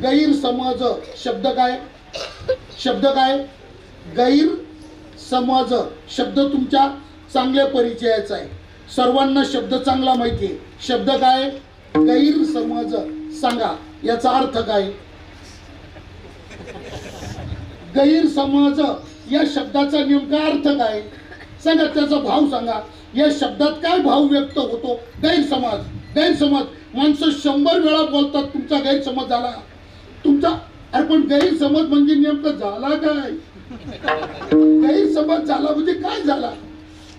गैरसमज शब्द काय? गैरसमज शब्द तुमच्या चांगल्या परिचयाचा आहे, सर्वांना शब्द चांगला माहिती आहे. शब्द काय? गैरसमज. सांगा याचा अर्थ काय? गैरसमज या शब्दाचा नेमका अर्थ काय सांगा, त्याचा भाव सांगा. या शब्दात काय भाव व्यक्त होतो? गैरसमज. माणसं 100 वेळा बोलतात तुमचा गैरसमज झाला तुमचा. अरे पण गैरसमज म्हणजे नेमकं झाला काय? गैरसमज झाला म्हणजे काय झाला?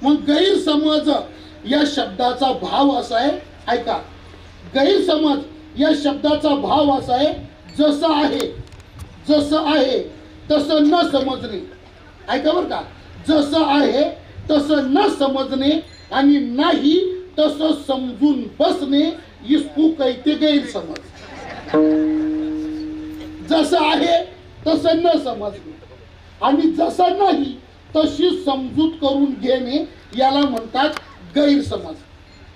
मग गैरसमज या शब्दाचा भाव असा आहे, ऐका. गैरसमज या शब्दाचा भाव असा आहे, जसं आहे तसं न समजणे. ऐका बरं का, जसं आहे तसं न समजणे आणि नाही तसं समजून बसणे, इसको कहते गैरसमज. जसं आहे तसं न समजणे आणि जसं नाही तशी समजूत करून घेणे याला म्हणतात गैरसमज.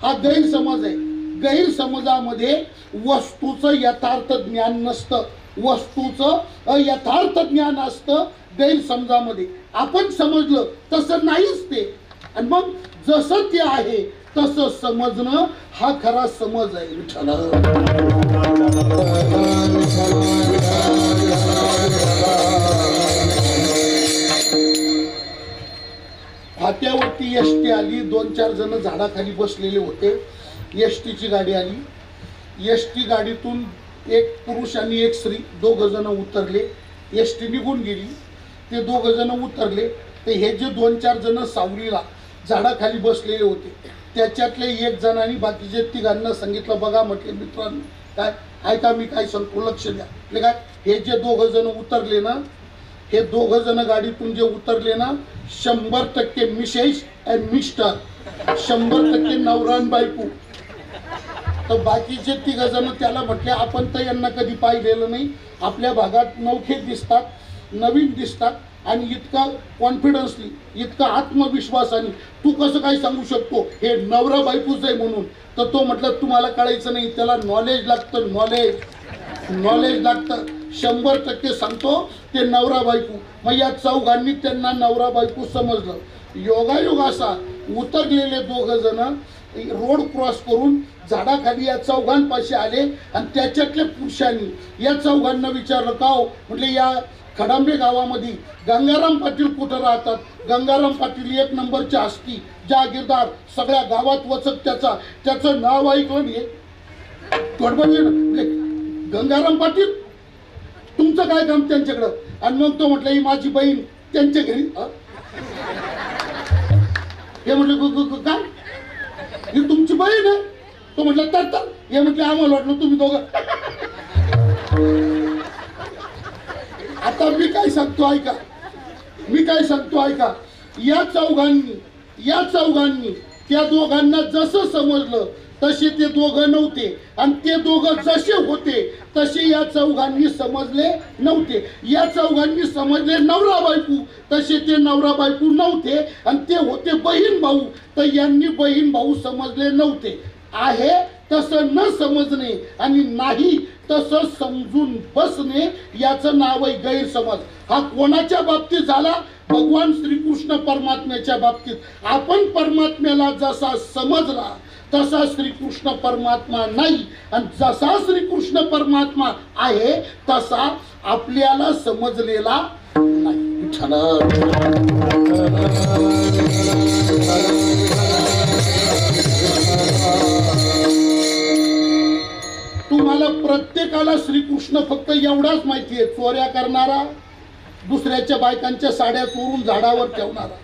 हा गैरसमज आहे. गैरसमजामध्ये वस्तूचं यथार्थ ज्ञान नसतं, वस्तूचं यथार्थ ज्ञान असतं गैरसमजामध्ये. आपण समजलं तसं नाहीच ते, आणि मग जसं ते आहे तसं समजणं हा खरा समज आहे. विठ्ठल फाट्यावरती एसटी आली, 2-4 जण झाडाखाली बसलेले होते. एसटीची गाडी आली. एसटी गाडीतून एक पुरुष आणि एक स्त्री, 2 जण उतरले. एसटी निघून गेली. ते 2 जण उतरले. ते हे जे 2-4 जण सावलीला झाडाखाली बसलेले होते, त्याच्यातले एक जणांनी बाकीचे 3 सांगितलं, बघा म्हटले मित्रांनो, काय ऐका मी काय सांगतो, लक्ष द्या. म्हणजे काय, हे जे 2 जण उतरले ना, हे 2 जण गाडीतून जे उतरले ना, 100% मिसेस अँड मिस्टर, 100% नवरा आणि बायको. तर बाकीचे 3 जण त्याला म्हटले, आपण तर यांना कधी पाहिलेलं नाही, आपल्या भागात नवखे दिसतात, नवीन दिसतात, आणि इतका कॉन्फिडन्सली, इतका आत्मविश्वासाने तू कसं काय सांगू शकतो हे नवरा बायकोच आहे म्हणून? तर तो म्हटलं तुम्हाला कळायचं नाही, त्याला नॉलेज लागतं, नॉलेज लागतं. 100% सांगतो ते नवरा बायको. मग या 4घांनी त्यांना नवरा बायको समजलं. योगायोग असा, उतरलेले 2 जण रोड क्रॉस करून झाडाखाली या 4घांपाशी आले, आणि त्याच्यातल्या पुरुषांनी या 4घांना विचारलं, का हो? म्हटले या खडांबे गावामध्ये गंगाराम पाटील कुठं राहतात? गंगाराम पाटील 1 नंबरच्या हस्ती, जागीरदार, सगळ्या गावात वचक त्याचं नाव ऐकलं नाही. गंगाराम पाटील, तुमचं काय काम त्यांच्याकडं? आणि मग तो म्हटलं ही माझी बहीण त्यांच्या घरी. हे म्हटलं काय, ही तुमची बहीण आहे? तो म्हटलं तर हे म्हटलं आम्हाला वाटलं तुम्ही दोघं. आता मी काय सांगतो ऐका. या चौघांनी त्या 2घांना जसं समजलं तसे ते 2 नव्हते, आणि ते 2 जसे होते तसे या 4घांनी समजले नव्हते. या 4घांनी समजले नवरा बायको, तसे ते नवरा बायको नव्हते, आणि ते होते बहीण भाऊ, तर यांनी बहीण भाऊ समजले नव्हते. आहे तसं न समजणे आणि नाही तसं समजून बसणे याचं नाव आहे गैरसमज. हा कोणाच्या बाबतीत झाला? भगवान श्रीकृष्ण परमात्म्याच्या बाबतीत. आपण परमात्म्याला जसा समजला तसा श्रीकृष्ण परमात्मा नाही, आणि जसा श्रीकृष्ण परमात्मा आहे तसा आपल्याला समजलेला नाही. तुम्हाला प्रत्येकाला श्रीकृष्ण फक्त एवढाच माहिती आहे, चोऱ्या करणारा, दुसऱ्याच्या बायकांच्या साड्या चोरून झाडावर ठेवणारा,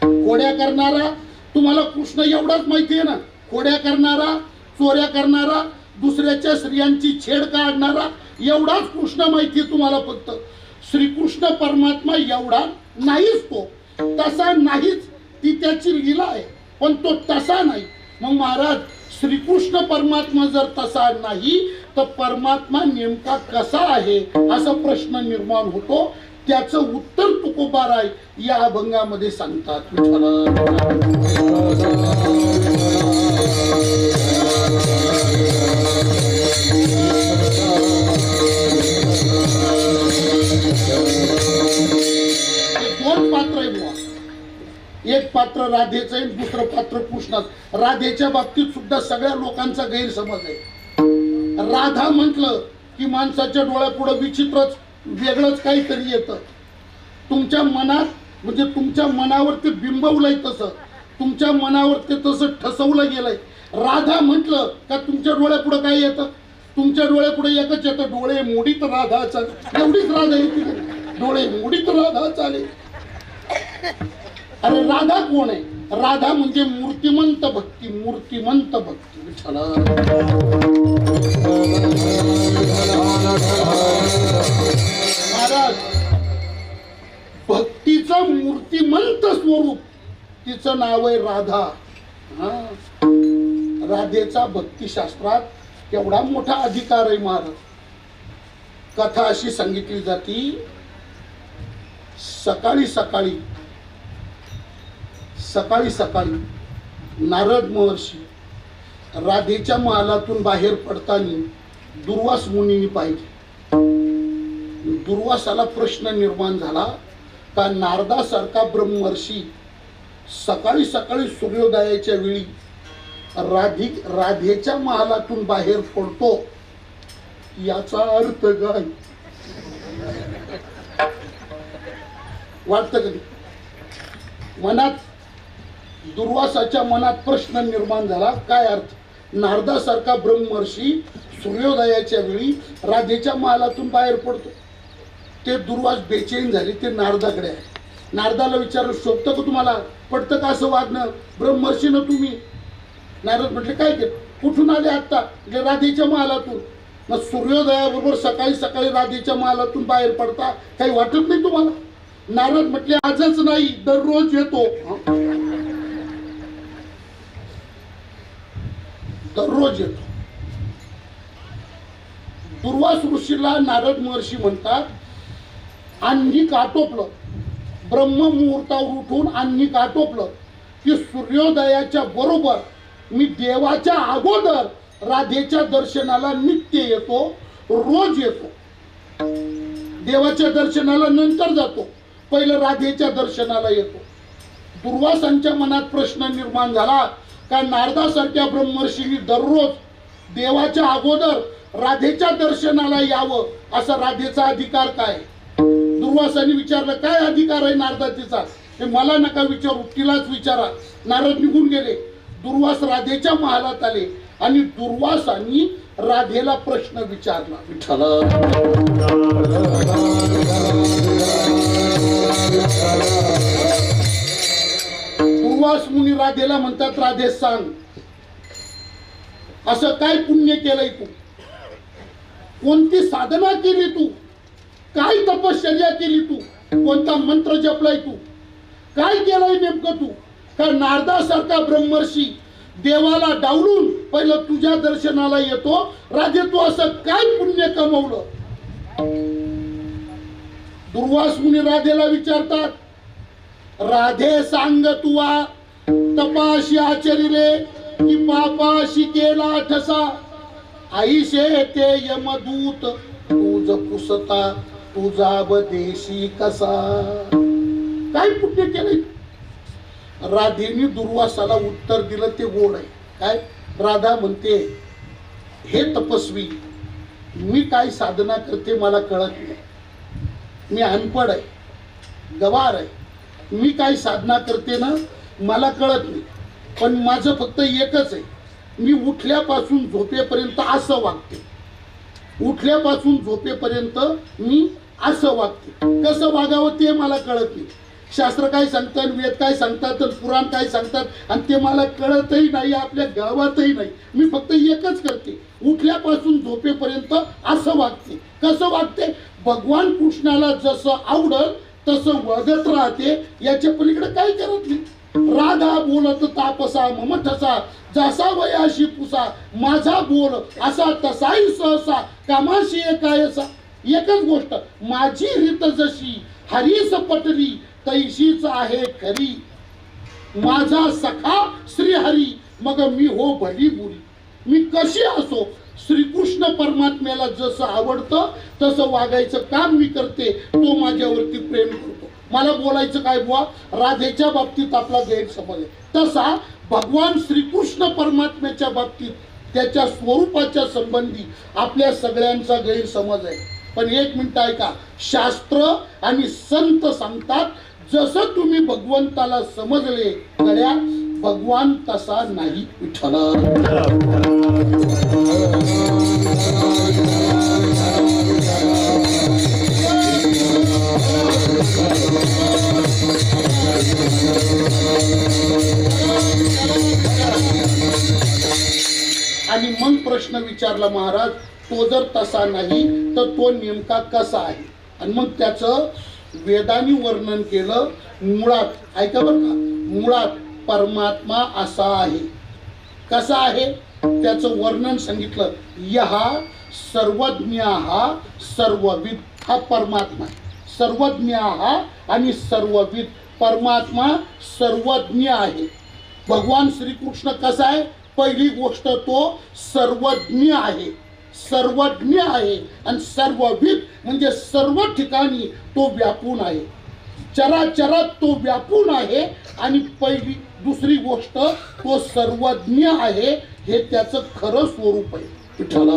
खोड्या करणारा. तुम्हाला कृष्ण एवढाच माहिती आहे ना, खोड्या करणारा, चोऱ्या करणारा, दुसऱ्याच्या स्त्रियांची छेड काढणारा, एवढाच कृष्ण माहिती आहे तुम्हाला फक्त. श्रीकृष्ण परमात्मा एवढा नाहीच, तो तसा नाहीच, ती त्याची लीला आहे, पण तो तसा नाही. मग महाराज, श्रीकृष्ण परमात्मा जर तसा नाही तर परमात्मा नेमका कसा आहे असा प्रश्न निर्माण होतो. त्याचं उत्तर तुकोबाराय या अभंगामध्ये सांगतात. विठ्ठल एक पात्र राधेचं आहे, दुसरं पात्र कृष्णाचं. राधेच्या बाबतीत सुद्धा सगळ्या लोकांचा गैरसमज आहे. राधा म्हटलं की माणसाच्या डोळ्यापुढे विचित्रच वेगळंच काहीतरी येतं. तुमच्या मनात म्हणजे तुमच्या मनावर ते बिंबवलंय तसं, तुमच्या मनावर ते तसं ठसवलं गेलंय. राधा म्हटलं का तुमच्या डोळ्यापुढे काय येतं? तुमच्या डोळ्यापुढे एकच येतं, डोळे मोडीत राधा चाले. एवढीच राधा येते, डोळे मोडीत राधा चाले. अरे राधा कोण आहे? राधा म्हणजे मूर्तिमंत भक्ती, मूर्तिमंत भक्ती. विठ्ठला महाराज, भक्तीचं मूर्तिमंत स्वरूप तिचं नाव आहे राधा. राधेचा भक्तिशास्त्रात एवढा मोठा अधिकार आहे महाराज. कथा अशी सांगितली जाती, सकाळी सकाळी नारद महर्षी राधेच्या महालातून बाहेर पडताना दुर्वास मुनींनी पाहिले. दुर्वासाला प्रश्न निर्माण झाला का नारदासारखा ब्रह्मर्षी सकाळी सकाळी सूर्योदयाच्या वेळी राधेच्या महालातून बाहेर पडतो, याचा अर्थ काय? वाटतं कधी मनात दुर्वासाच्या मनात प्रश्न निर्माण झाला, काय अर्थ? नारदासारखा ब्रह्मर्षी सूर्योदयाच्या वेळी राधेच्या महालातून बाहेर पडतो. ते दुर्वास बेचैन झाले, ते नारदाकडे आहे. नारदाला विचारलं, शोभतं का तुम्हाला? पडतं का असं वागणं? ब्रह्मर्षीनं तुम्ही? नारद म्हटले, काय केलं? कुठून आले आत्ता? म्हणजे राधेच्या महालातून. मग सूर्योदयाबरोबर सकाळी सकाळी राधेच्या महालातून बाहेर पडता, काही वाटत नाही तुम्हाला? नारद म्हटले, आजच नाही, दररोज येतो. दररोज येतो. दुर्वास ऋषीला नारद महर्षी म्हणतात, आन्निक आटोपलं, ब्रह्म मुहूर्तावर उठून आन्निक आटोपलं की सूर्योदयाच्या बरोबर मी देवाच्या अगोदर राधेच्या दर्शनाला नित्य येतो, रोज येतो. देवाच्या दर्शनाला नंतर जातो, पहिलं राधेच्या दर्शनाला येतो. दुर्वासांच्या मनात प्रश्न निर्माण झाला का नारदासारख्या ब्रह्मर्षींनी दररोज देवाच्या अगोदर राधेच्या दर्शनाला यावं, असा राधेचा अधिकार काय? दुर्वासांनी विचारलं, काय अधिकार आहे नारदाचा? हे मला नका विचारू, तिलाच विचारा. नारद निघून गेले. दुर्वास राधेच्या महालात आले आणि दुर्वासांनी राधेला प्रश्न विचारला. विठ्ठल दुर्वास मुनी राधेला म्हणतात, राधे सांग, असं काय पुण्य केलंय तू? कोणती साधना केली तू? काय तपश्चर्या केली तू? कोणता मंत्र जपलाय तू? काय केलंय नेमकं तू? का नारदासारखा ब्रह्मर्षी देवाला डावलून पहिलं तुझ्या दर्शनाला येतो? राधे तू असं काय पुण्य कमवलं? दुर्वास मुनी राधेला विचारतात, राधे सांग तुवा तपाशी आचरिले की पापाशी केला ठसा, आईशे ते यमदूत तुझ पुसता तुझा बदेशी कसा. काय पुण्य केलंय? राधेने दुर्वासाला उत्तर दिलं ते गोड आहे. काय? राधा म्हणते, हे तपस्वी, मी काय साधना करते मला कळत नाही. मी अनपढ आहे, गवार आहे. मी काय साधना करते ना मला कळत नाही. पण माझं फक्त एकच आहे, मी उठल्यापासून झोपेपर्यंत असं वागते. उठल्यापासून झोपेपर्यंत मी असं वागते. कसं वागावं ते मला कळत नाही. शास्त्र काय सांगतात, वेद काय सांगतात, पुराण काय सांगतात, आणि ते मला कळतही नाही, आपल्या गावातही नाही. मी फक्त एकच करते, उठल्यापासून झोपेपर्यंत असं वागते. कसं वागते? भगवान कृष्णाला जसं आवडल तसं वागत राहते, याच्या पलीकडे काही करत नाही. राधा बोलत तापसा मम ठसा, जसा वयाशी पुसा, माझा बोल असा तसाही सहसा, कामाशी एकायसा. एकच गोष्ट, माझी रीत जशी हरीस पटली तैशीच आहे खरी. माझा सखा श्रीहरी मग मी हो भली बुरी. मी कशी असो, श्रीकृष्ण परमात्म्याला जसं आवडतं तसं वागायचं काम मी करते. तो माझ्यावरती प्रेम करतो. मला बोलायचं काय बुवा, राधेच्या बाबतीत आपला गैरसमज आहे. तसा भगवान श्रीकृष्ण परमात्म्याच्या बाबतीत त्याच्या स्वरूपाच्या संबंधी आपल्या सगळ्यांचा गैरसमज आहे. पण एक मिनिट ऐका, शास्त्र आणि संत सांगतात जसं तुम्ही भगवंताला समजले गड्या, भगवान तसा नाही विठ्ठल. आणि मग प्रश्न विचारला महाराज, तो जर तसा नाही तर तो नेमका कसा आहे. आणि मग त्याचं वेदांनी वर्णन केलं. मुळात ऐका बरं का, मुळात परमात्मा असा आहे. कसा आहे त्याचं वर्णन सांगितलं. यः सर्वज्ञः सर्वविद, हा परमात्मा. सर्वज्ञः आणि सर्वविद, परमात्मा सर्वज्ञ आहे. भगवान श्रीकृष्ण कसा आहे, पहिली गोष्ट तो सर्वज्ञ आहे. सर्वज्ञ आहे आणि सर्वविद म्हणजे सर्व ठिकाणी तो व्यापून आहे. चराचरात तो व्यापून आहे. आणि पहिली दुसरी गोष्ट तो सर्वज्ञ आहे. हे त्याचं खरं स्वरूप आहे. विठ्ठल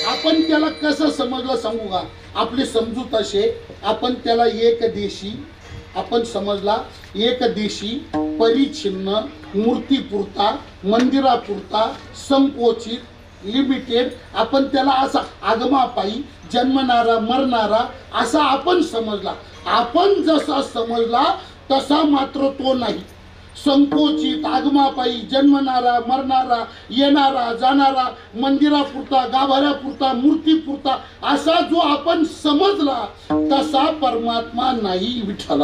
आपण त्याला कसं समजलं सांगू का. आपली समजूत असे, आपण त्याला एक देशी आपण समजला, एक देशी, परिच्छिन्न, मूर्तीपुरता, मंदिरापुरता, संकोचित, लिमिटेड. आपण त्याला असा आगमापायी जन्मणारा मरणारा असा आपण समजला. आपण जसा समजला तसा मात्र तो नाही. संकोचित, आगमापायी, जन्मणारा मरणारा, येणारा जाणारा, मंदिरापुरता, गाभाऱ्यापुरता, मूर्तीपुरता असा जो आपण समजला तसा परमात्मा नाही विठ्ठल.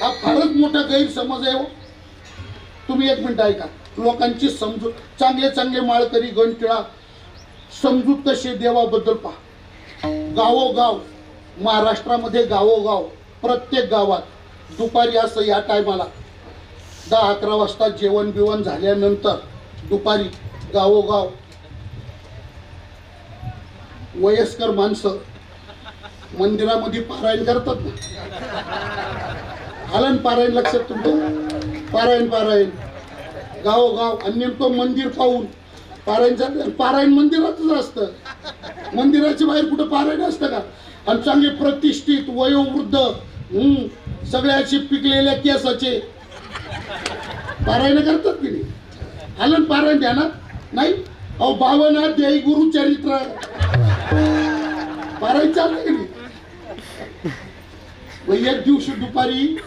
हा फारच मोठा गैरसमज आहे. तुम्ही एक मिनिट ऐका. लोकांची समजूत, चांगले चांगले माळकरी गणटिळा समजूत कशी देवाबद्दल पहा. गावोगाव महाराष्ट्रामध्ये, गावोगाव प्रत्येक गावात दुपारी असं या टायमाला 10-11 वाजता जेवण बिवण झाल्यानंतर दुपारी गावोगाव वयस्कर माणसं मंदिरामध्ये पारायण करतात ना. आलं पारायण लक्षात तुमचं. पारायण गावोगाव. आणि नेमकं मंदिर पाहून पारायण. पारायण मंदिरातच असतं. मंदिराच्या बाहेर कुठं पारायण असतं का. आणि चांगले प्रतिष्ठित वयोवृद्ध सगळ्याचे पिकलेल्या केसाचे पारायण करतात की नाही. आलं पारायण ध्यानात नाही. अहो 52 अध्यायी गुरुचरित्र पारायण चाललं की नाही. एक दिवशी दुपारी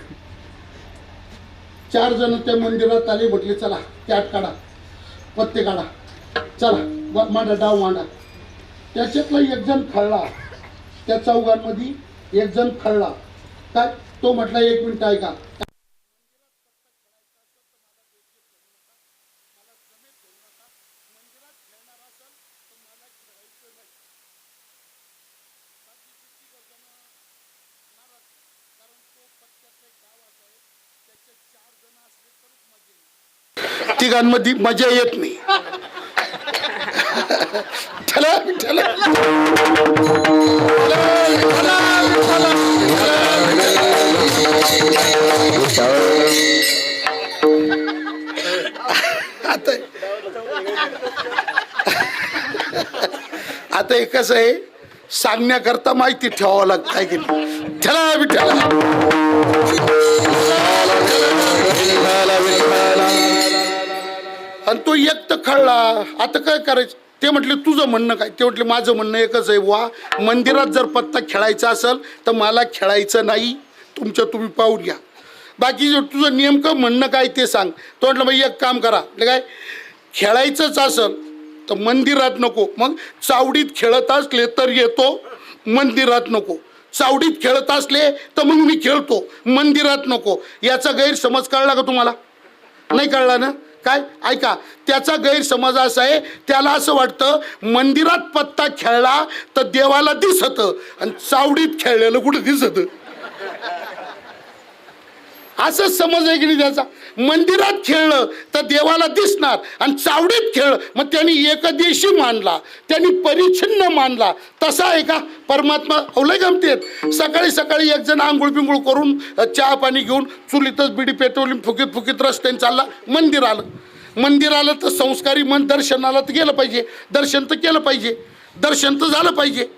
4 जण त्या मंदिरात आले. म्हटले चला कॅट काढा, पत्ते काढा, चला मांडा, डाव मांडा. त्याच्यातला एक जण खळला. त्या चौघांमध्ये एक जण खळला. काय तो म्हटला, एक मिनिट ऐका, तिघांमध्ये मजा येत नाही. आता हे कसं आहे, सांगण्याकरता माहिती ठेवावं लागतं काय की नाही. चला विठ्ठला. आणि तो एक तर खळला. आता काय करायचं. ते म्हटले तुझं म्हणणं काय. ते म्हटले माझं म्हणणं एकच आहे वा, मंदिरात जर पत्ता खेळायचा असेल तर मला खेळायचं नाही. तुमचं तुम्ही पाहून घ्या. बाकी तुझं नेमकं म्हणणं काय ते सांग. तो म्हटलं मग एक काम करा. काय खेळायचंच असेल तर मंदिरात नको. मग चावडीत खेळत असले तर येतो, मंदिरात नको. चावडीत खेळत असले तर मग मी खेळतो, मंदिरात नको. याचा गैरसमज कळला का तुम्हाला. नाही कळला ना. काय ऐका, त्याचा गैरसमज असा आहे, त्याला असं वाटतं मंदिरात पत्ता खेळला तर देवाला दिसत आणि चावडीत खेळलेलं कुठं दिसत, असं समज आहे की नाही त्याचा. मंदिरात खेळलं तर देवाला दिसणार आणि चावडीत खेळ मग त्यांनी एकदेशी मानला, त्यांनी परिच्छिन्न मानला. तसा आहे का परमात्मा? अवलय गमतेत. सकाळी सकाळी एक जण आंघोळ बिंघोळ करून चहा पाणी घेऊन चुलीतच बिडी पेटवली, फुकीत फुकीत रस्त्याने चालला, मंदिर आलं. मंदिर आलं तर संस्कारी मन दर्शनाला तर गेलं पाहिजे, दर्शन तर केलं पाहिजे, दर्शन तर झालं पाहिजे.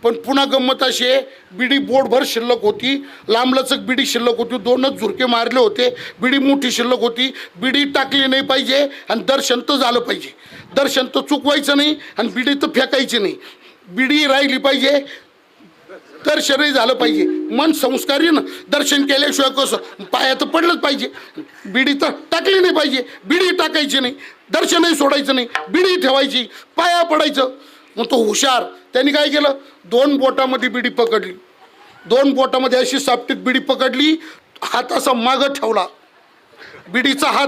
पण पुन्हा गंमत अशी आहे, बिडी बोटभर शिल्लक होती, लांबलचक बिडी शिल्लक होती, 2च झुरके मारले होते, बिडी मोठी शिल्लक होती. बिडी टाकली नाही पाहिजे आणि दर्शन तर झालं पाहिजे, दर्शन तर चुकवायचं नाही आणि बिडी तर फेकायची नाही, बिडी राहिली पाहिजे, दर्शनही झालं पाहिजे. मन संस्कारी ना, दर्शन केल्याशिवाय कसं, पायात पडलंच पाहिजे. बिडी तर टाकली नाही पाहिजे, बिडी टाकायची नाही, दर्शनही सोडायचं नाही, बिडी ठेवायची, पाया पडायचं. मग तो हुशार, त्यांनी काय केलं, 2 बोटामध्ये बिडी पकडली, 2 बोटामध्ये अशी सापटीत बिडी पकडली, हात असा मागं ठेवला, बिडीचा हात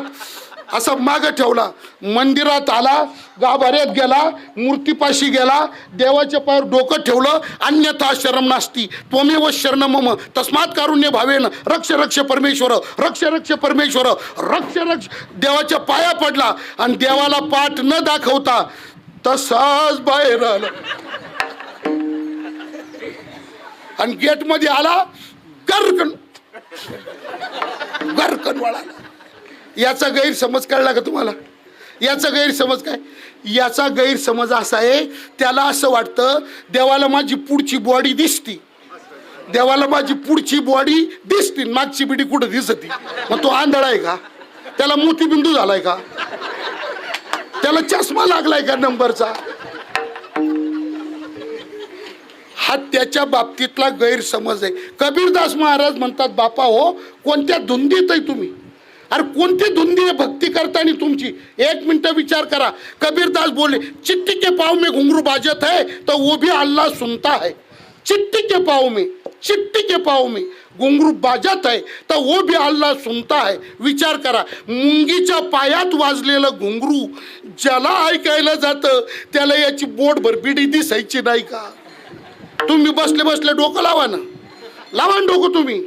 असा मागं ठेवला, मंदिरात आला, गाभाऱ्यात गेला, मूर्तीपाशी गेला, देवाच्या पायावर डोकं ठेवलं. अन्यथा शरम नास्ती त्वमेव शरणम मम तस्मात् कारुण्य भावेन रक्ष रक्ष परमेश्वर, रक्ष रक्ष परमेश्वर, रक्ष रक्ष. देवाच्या पाया पडला आणि देवाला पाठ न दाखवता तसाच बाहेर आला आणि गेट मध्ये आला, गरकन गरकन वळाला. याचा गैरसमज कळला का तुम्हाला? याचा गैरसमज काय? याचा गैरसमज असा आहे, त्याला असं वाटतं देवाला माझी पुढची बॉडी दिसती, देवाला माझी पुढची बॉडी दिसती, मागची बिडी कुठं दिसती. मग तो आंधळा आहे का? त्याला मोतीबिंदू झालाय का? त्याला चष्मा लागलाय का नंबरचा? हा त्याच्या बाबतीतला गैरसमज आहे. कबीरदास महाराज म्हणतात, बापा हो, कोणत्या धुंदीत आहे तुम्ही? अरे कोणती धुंदी आहे भक्ती करताना तुमची? 1 मिनिट विचार करा. कबीरदास बोले, चिट्टी के पाँव में घुंघरू बाजत है तो वो भी अल्लाह सुनता है. चिट्टी के पाँव में, चिट्टी के पाँव में घुंघरू बाजत है तर वो भी अल्लाह सुनता है. विचार करा, मुंगीच्या पायात वाजलेलं घुंघरू ज्याला ऐकायला जातं त्याला याची बोटभर बिडी दिसायची नाही का? तुम्ही बसले बसले डोकं लावा ना, लावा ना डोकं, तुम्ही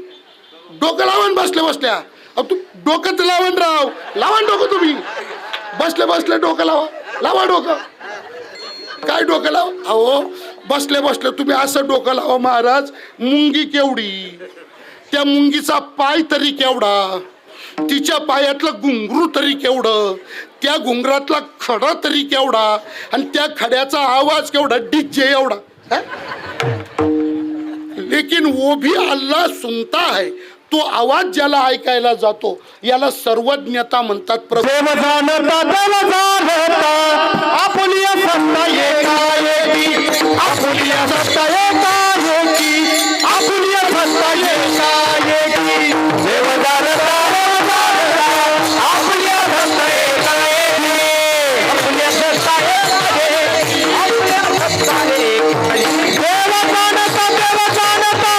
डोकं लावा ना बसल्या बसल्या. तू डोकं तर लावा ना राव, लावा ना डोकं, तुम्ही बसले बसले डोकं लावा, लावा डोकं. काय डोकं लावा? अहो बसले बसले तुम्ही असं डोकं लावा महाराज. मुंगी केवढी, त्या मुंगीचा पाय तरी केवढा, तिच्या पायातलं घुंगरू तरी केवढं, त्या घुंगरातला खडा तरी केवढा आणि त्या खड्याचा आवाज केवढा, डीजे एवढा. लेकिन वो भी अल्लाह सुनता है. तो आवाज ज्याला ऐकायला जातो याला सर्वज्ञता म्हणतात. देव जाणता देव जाणता आपुलिया सत्ता एकाएकी, आपुलिया सत्ता एकाएकी, आपुलिया सत्ता एकाएकी. देव जाणता आपुलिया सत्ता एकाएकी, आपुलिया सत्ता एकाएकी, आपुलिया सत्ता एकाएकी. देव जाणता देव जाणता,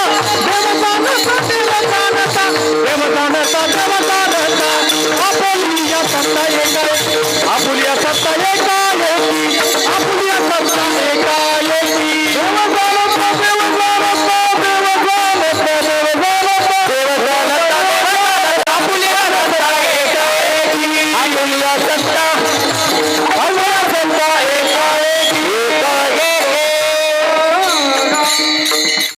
देव जाणता देव जाणता, देव जाणता देव जाणता आपुलिया सत्ता एकाएकी, आपुलिया सत्ता एकाएकी, आपुलिया सत्ता एकाएकी. देव जाणता देव जाणता, देव जाणता देव जाणता, देव जाणता आपुलिया सत्ता एकाएकी, आपुलिया सत्ता